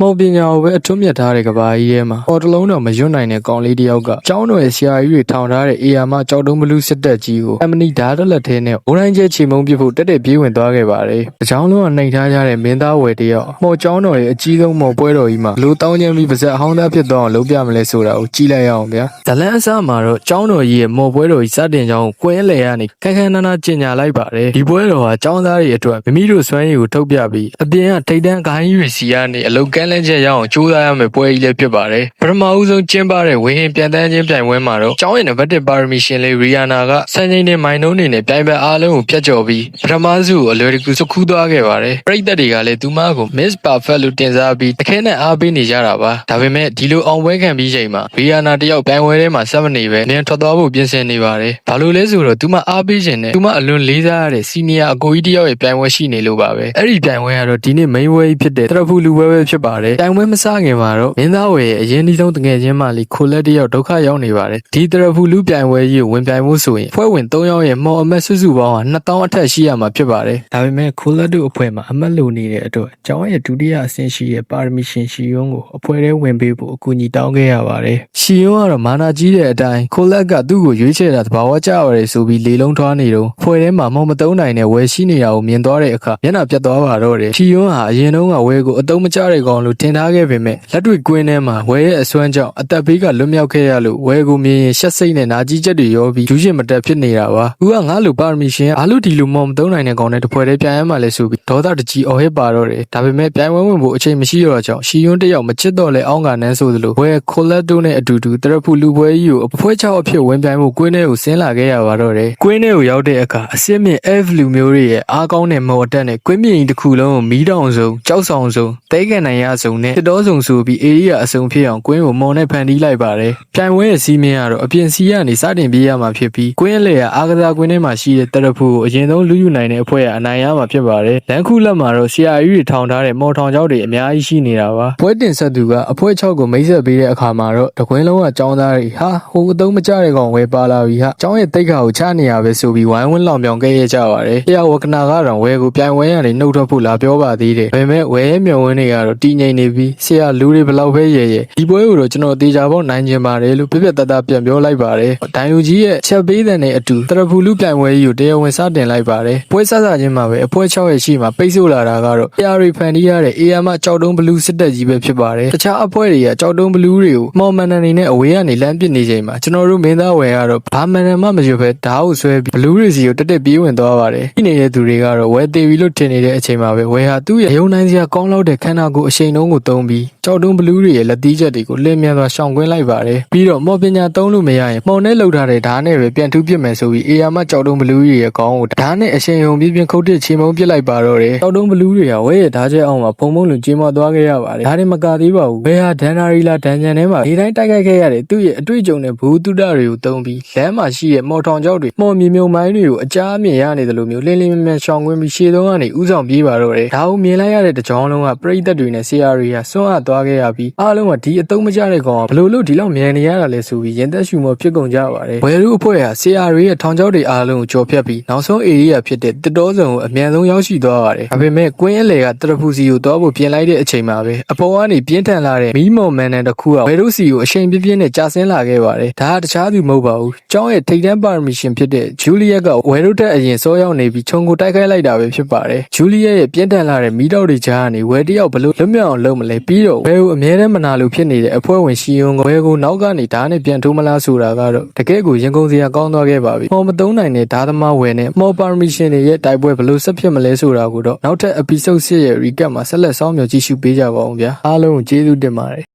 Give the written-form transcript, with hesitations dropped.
မော်ပညာကိုပဲအထွတ်မြတ်ထားတဲ့ကဘာကြီးထဲမှာအော်တလုံးတော့မရွတ်နိုင်တဲ့ကောင်လေးတစ်ယောက်ကကျောင်းတော်ရဲ့ဆရာကြီးတွေထောင်ထားတဲ့အေယာမကြောက်တုံးဘလူးစစ်တပ်ကြီးကိုအမနီဓာတ်လက်ထဲနဲ့ဘိုးတိုင်းကျဲချီမုံပြဖို့တက်ပြေးဝင်သွားခဲ့ပါတယ်။အကြောင်းလုံးကနှိမ်ထားကြတဲ့မင်းသားဝယ်တယောက်မော်ကျောင်းတော်ရဲ့အကြီးဆုံးမော်ပွဲတော်ကြီးမှာလူတောင်းချမ်းပြီးပါဇက်အဟောင်းသားဖြစ်သွားအောင်လုပ်ပြမလဲဆိုတာကိုကြည့်လိုက်ရအောင်ဗျာ။ဇလန်းအစားမှာတော့ကျောင်းတော်ကြီးရဲ့မော်ပွဲတော်ကြီးစတင်ကြောင်းကွင်းလေကနေခန်းခန်းနားနားကျင်ညာလိုက်ပါတယ်။ဒီပွဲတော်ဟာကျောင်းသားတွေအတွက်မိမိတို့စွမ်းရည်ကိုထုတ်ပြပြီးအပြင်ကထိတ်တန်းဂိုင်းကြီးတွေစီကနေအလုတ်ကန်းလဲချက်ရအောင်ကြိုးစားရမယ်ပွဲကြီးလည်းဖြစ်ပါတယ်ပထမဦးဆုံးကျင်းပတဲ့ဝေဟင်ပြန်တန်းခြင်းပြိုင်ပွဲမှာတော့ကျောင်းရဲ့နံပါတ်1ပါရမီရှင်လေးရီယာနာကစံချိန်နဲ့မိုင်နှုန်းတွေနဲ့ပြိုင်ပွဲအားလုံးကိုဖျက်ကျော်ပြီးပထမစုကိုအလွယ်တကူစုခူးသွားခဲ့ပါတယ်ပရိသတ်တွေကလည်းသူမကို Miss Perfect လို့တင်စားပြီးတခဲနဲ့အားပေးနေကြတာပါဒါပေမဲ့ဒီလိုအောင်ပွဲခံပြီးချိန်မှာရီယာနာတယောက်ပြိုင်ပွဲထဲမှာဆက်မနေပဲမြန်ထွက်သွားဖို့ပြင်ဆင်နေပါတယ်ဘာလို့လဲဆိုတော့သူမအားပေးခြင်းနဲ့သူမအလွန်လေးစားရတဲ့စီနီယာအကိုကြီးတယောက်ရဲ့ပြိုင်ပွဲရှိနေလို့ပါပဲအဲ့ဒီပြိုင်ပွဲကတော့ဒီနေ့ main ဝဲဖြစ်တဲ့တရဖူလူပွဲပဲဖြစ်ပါတယ်ပြိုင်ပွဲမစခင်မှာတော့မင်းသားဝယ်ရဲ့အရင်ဒီဆုံးတငယ်ချင်းမှလီခိုလက်တယောက်ဒုက္ခရောက်နေပါတယ်ဒီတရဖူလူပြိုင်ပွဲကြီးကိုဝင်ပြိုင်မှုဆိုရင်ဖွဲ့ဝင်3ယောက်ရဲ့မော်အမတ်စုစုပေါင်းဟာ2000အထက်ရှိရမှာဖြစ်ပါတယ်ဒါပေမဲ့ခိုလက်တို့အဖွဲ့မှာအမတ်လိုနေတဲ့အတွက်ကျောင်းရဲ့ဒုတိယအဆင့်ရှိတဲ့ပါရမီရှင်ရှီယွန်းကိုအဖွဲ့ထဲဝင်ပေးဖို့အကူအညီတောင်းခဲ့ရပါတယ်ရှီယွန်းကတော့မာနာကြီးတဲ့အတိုင်းခိုလက်ကသူ့ကိုရွေးချယ်တာသဘာဝကျရတယ်ဆိုပြီးလေလုံးထွားနေတော့ဖွဲ့ထဲမှာမော်မတုံးနိုင်တဲ့ဝယ်ရှိနေတာကိုမြင်သွားတဲ့အခါမျက်နှာပြတ်သွားပါတော့တယ်ရှီယွန်းဟာအရင်တုန်းကဝယ်ကိုအတုံးမကျတဲ့ကောင်လို့ထင်ထားခဲ့ပေမဲ့လက်တွေ့ကွင်းထဲမှာဝယ်ရဲ့အစွမ်းကြောင့်အသက်ဘေးကလွတ်မြောက်ခဲ့ရလို့ဝယ်ကိုမြင်ရင်ရှက်စိတ်နဲ့နာကြီးချက်တွေရောပြီးယူရှင်မတက်ဖြစ်နေတာပါသူကငါ့လိုပါရမီရှင်အားလို့ဒီလိုမော်မတုံးနိုင်တဲ့ကောင်နဲ့တပွဲတည်းပြန်ရမှလဲဆိုပြီးဒေါသတကြီးအော်ဟစ်ပါတော့တယ်ဒါပေမဲ့ပြိုင်ပွဲဝင်ဖို့အချိန်မရှိတော့ကြောင့်ရှီယွန်းတယောက်မချစ်တော့လဲအောင်းကနန်းဆိုသလိုဝယ်ခိုလက်တိုနဲ့အတူတူတရဖူလူပွဲကြီးကိုအဖွဲချောက်အဖြစ်ဝင်ပြိုင်ဖို့ကွင်းထဲကိုဆင်းလာခဲ့ရပါတော့တယ်ကွင်းထဲကိုရောက်တဲ့အခါအစစ်မြင့် F လူမျိုးတွေရဲ့အားကောင်းတဲ့မော်တက်နဲ့ကွင်းမြင့်ကြီးတစ်ခုလုံးကိုမီးတောင်စုံကြောက်ဆောင်စုံတဲကန်နိုင်ရစုံနဲ့တစ်တော်စုံဆိုပြီးအေရီယာအစုံဖြစ်အောင်ကွင်းကိုမော်နဲ့ဖန်တီးလိုက်ပါတယ်ပြိုင်ပွဲရဲ့စီးမင်းကတော့အပြင်စီးကနေစတင်ပြေးရမှာဖြစ်ပြီးကွင်းလေကအားကစားကွင်းထဲမှာရှိတဲ့တရဖူကိုအရင်ဆုံးလူယူနိုင်တဲ့အဖွဲ့ကအနိုင်ရမှာဖြစ်ပါတယ်လမ်းခုလက်မှာတော့ဆရာကြီးတွေထောင်ထားတဲ့မော်ထောင်ကျောက်တွေအများကြီးရှိနေတာပါပွဲတင်ဆက်သူကအဖွဲ့6ကိုမိတ်ဆက်ပေးတဲ့အခါမှာတော့တကွင်းလုံးကចောင်းသားတွေဟာဟိုအသုံးမကျတဲ့ကောင်ဝယ်ပါလာပြီဟာចောင်းရဲ့တိတ်ခါကိုချနေရပဲဆိုပြီးဝိုင်းဝန်းလောင်ပြောင်ခဲ့ရကြပါတယ်ဆရာဝကနာကတော့ဝယ်ကိုပြိုင်ပွဲရနေနှုတ်ထွက်ဖို့လာပြောပါသေးတယ်ဒါပေမဲ့ဝယ်ရဲ့မျောဝင်းတွေကတော့တည်ငြိမ်နေပြီးဆရာလူတွေဘလောက်ပဲရဲရဲဒီပွဲကိုတော့ကျွန်တော်တေချာပေါက်နိုင်ကျင်ပါတယ်လို့ပြပြတတ်ပြန်ပြောလိုက်ပါတယ်ဒိုင်လူကြီးရဲ့ချက်ပေးတဲ့နဲ့အတူတရဖူလူပြိုင်ပွဲကြီးကိုတရားဝင်စတင်လိုက်ပါတယ်ပွဲစစချင်းမှာပဲအဖွဲ6ရဲ့ရှိမှာပိတ်ဆို့လာတာကတော့ဆရာတွေဖန်တီးရတဲ့အေယာမကြောက်တုံးဘလူးစစ်တပ်ကြီးပဲဖြစ်ပါတယ်တခြားအဖွဲ့တွေကကြောက်တုံးဘလူးတွေကိုမော်မန်နန်နေနဲ့အဝေးကနေလမ်းပစ်နေချိန်မှာကျွန်တော်တို့မင်းသားဝယ်ကတော့ဘာမန်နန်မှမရွတ်ပဲဓာတ်ကိုဆွဲပြီးဘလူးတွေစီကိုတက်ပြေးဝင်သွားပါတယ်ဒီနေတဲ့သူတွေကတော့ဝယ်သေးပြီလို့ထင်နေတဲ့အချိန်မှာပဲဝယ်ဟာသူ့ရဲ့ရုံနိုင်စရာကောင်းလောက်တဲ့ခန္ဓာကိုယ်အရှိန်နှုံးကိုသုံးပြီးကြောက်တုံးဘလူးတွေရဲ့လက်သီးချက်တွေကိုလင်းမြန်စွာရှောင်ကွင်းလိုက်ပါတယ်ပြီးတော့မော်ပညာသုံးလို့မရရင်မော်နဲ့လှုပ်ထားတဲ့ဓာတ်နဲ့ပဲပြန်ထူးပစ်မယ်ဆိုပြီးအေယာမကြောက်တုံးဘလူးတွေရဲ့ခေါင်းကိုဓာတ်နဲ့အရှိန်ဟုန်ပြင်းခုတ်တစ်ချေမုံပစ်လိုက်ပါတော့တယ်ကြောက်တုံးဘလူးတွေကဝဲရဲ့ဓာတ်ချက်အောင်မှာဖုံဖုံလုံကြီးမသွားခဲ့ရပါတယ်ဒါတွေမကသေးပါဘူးဝဲဟာဒန်နာရီလာဒန်ဂျန်ထဲမှာဒီတိုင်းတိုက်ခိုက်ခဲ့ရတဲ့သူ့ရဲ့အတွေ့အကြုံနဲ့ဘူတုဒတွေကိုသုံးပြီးလမ်းမှာရှိတဲ့မော်ထောင်ကျောက်တွေမော်မြေမြုံမိုင်းတွေကိုအကြားအမြင်ရနေတယ်လို့မျိုးလင်းလင်းမြန်မြန်ရှောင်ကွင်းပြီးရှေ့ဆုံးကနေဥဆောင်ပြေးပါတော့တယ်ဒါကိုမြင်လိုက်ရတဲ့တကြောင်လုံးကပရိသတ်တွေနဲ့ဆရာတွေဟာစွန့်အားသွားခဲ့ရပြီးအားလုံးကဒီအသုံးမကျတဲ့ကောင်ကဘလို့လို့ဒီလောက်မြန်နေရတာလဲဆိုပြီးရင်သက်ရှူမောဖြစ်ကုန်ကြပါတယ်ဝယ်လူအဖွဲ့ဟာဆရာတွေရဲ့ထောင်ကျောက်တွေအားလုံးကိုကြော်ဖြတ်ပြီးနောက်ဆုံးဧရိယာဖြစ်တဲ့တစ်တော်စုံကိုအမြန်ဆုံးရောက်ရှိသွားပါတယ်ဒါပေမဲ့ကွင်းအလေကတရဖူစီကိုသွားဖို့ပြင်လိုက်တဲ့အချိန်မှာပဲအပေါ်ကနေပြင်းထန်လာတဲ့မီးမော်မန်နန်တစ်ခုကဝယ်လူစီကိုအချိန်ပြင်းပြင်းနဲ့ကြာဆင်းလာခဲ့ပါတယ်ဒါကတခြားသူမဟုတ်ပါဘူးကျောင်းရဲ့ထိပ်တန်းပါရမီရှင်ဖြစ်တဲ့ဂျူလီယက်ကဝယ်လူတက်အရင်စောရောက်နေပြီးခြုံကိုတိုက်ခိုက်လိုက်တာပဲဖြစ်ပါတယ်ဂျူလီယက်ရဲ့ပြင်းထန်လာတဲ့မီးတောက်တွေကြားကနေဝယ်တယောက်ဘလို့လွတ်မြောက်အောင်လုပ်မလဲပြီးတော့ဝယ်ကိုအမြဲတမ်းမနာလို့ဖြစ်နေတဲ့အဖွဲ့ဝင်ရှီယွန်းကဝယ်ကိုနောက်ကနေဓာတ်နဲ့ပြန်ထိုးမလားဆိုတာကတော့တကယ့်ကိုရင်ကုန်စရာကောင်းသွားခဲ့ပါပြီမော်မသုံးနိုင်တဲ့ဓာတ်သမားဝယ်နဲ့မော်ပါရမီရှင်တွေရဲ့တိုက်ပွဲဘလို့ဆက်ဖြစ်မလဲဆိုတာကိုတော့နောက်ထပ် episode 6ရဲ့ recap မှာဆက်လက်စောင့်မျှော်ကြည့်ရှုပေးကြပါဦးဗျာအားလုံးကိုကျေးဇူးတင်ပါတယ်